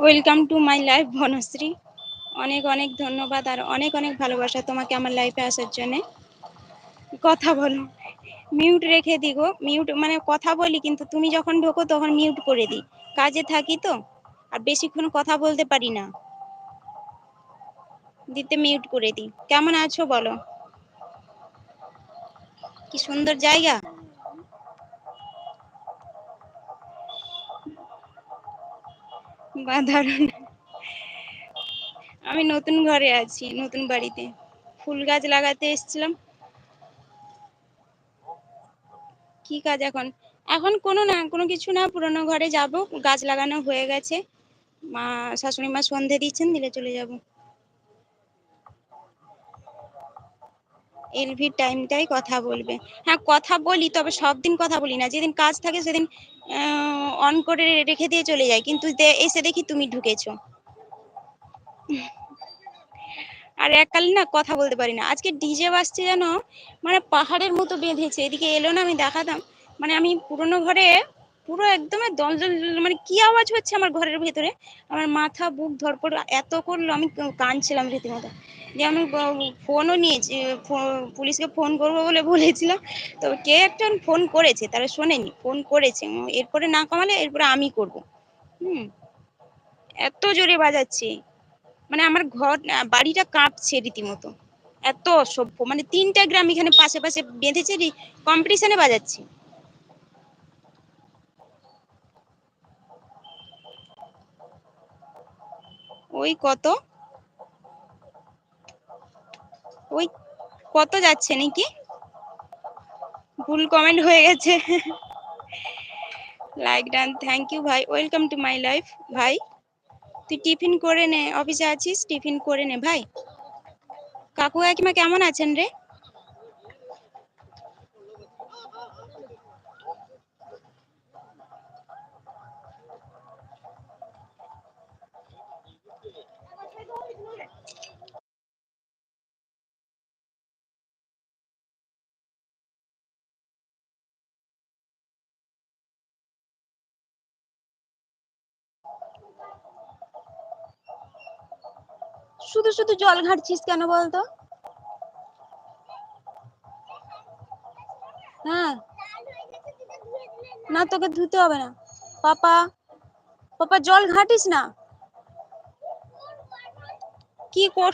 Welcome to my life Banashree. অনেক অনেক ধন্যবাদ আর অনেক অনেক ভালোবাসা তোমাকে আমার লাইফে আসার জন্য। কথা বলো, মিউট রেখে দিই গো। মিউট মানে কথা বলি, কিন্তু তুমি যখন ঢোকো তখন মিউট করে দিই। কাজে থাকি তো, আর বেশিক্ষণ কথা বলতে পারি না, দিতে মিউট করে দিই। কেমন আছো বলো? কি সুন্দর জায়গা। বা দারুণ। আমি নতুন ঘরে আছি, নতুন বাড়িতে ফুল গাছ লাগাতে এসেছিলাম। কি কাজ এখন? এখন কোনো কিছু না, পুরোনো ঘরে যাব। গাছ লাগানো হয়ে গেছে, মা শাশুড়ি মা সন্ধে দিচ্ছেন, দিলে চলে যাব। এলভির টাইমটাই কথা বলবে। হ্যাঁ কথা বলি, তবে সব দিন কথা বলি না। যেদিন কাজ থাকে সেদিন অন করে রেখে দিয়ে চলে যাই, কিন্তু এসে দেখি তুমি ঢুকেছো। আর এককালে না কথা বলতে পারি না। আজকে ডিজে বাজছে জানো, মানে পাহাড়ের মতো বেঁধেছে। এদিকে এলো না, আমি দেখাতাম। মানে আমি পুরোনো ঘরে পুরো একদম দল দল, মানে কি আওয়াজ হচ্ছে আমার ঘরের ভেতরে, আমার মাথা বুক ধরপড় এত করলো, আমি কাঁদছিলাম রীতিমতো। যে আমি ফোনও নিয়েছি, পুলিশকে ফোন করবো বলে বলেছিলাম। তো কে একটা ফোন করেছে, তারা শোনেনি, ফোন করেছে। এরপরে না কমালে এরপরে আমি করব। হুম, এত জোরে বাজাচ্ছে, মানে আমার ঘর বাড়িটা কাঁপছে রীতিমতো। এত অসভ্য, মানে 3টা গ্রাম এখানে পাশে পাশে বেঁধেছে, কম্পিটিশনে বাজাচ্ছে। ওই কত, ওই কত যাচ্ছে নাকি? ভুল কমেন্ট হয়ে গেছে। লাইক ডান, থ্যাংক ইউ ভাই। ওয়েলকাম টু মাই লাইফ ভাই। তুই টিফিন করে নে, অফিসে আছিস, টিফিন করে নে ভাই। কাকু কাকিমা কেমন আছেন রে? শুধু শুধু জল ঘাটছিস কেন বলতো? হ্যাঁ, না তোকে ধুতে হবে না। পাপা, পাপা জল ঘাটিস না। কি কর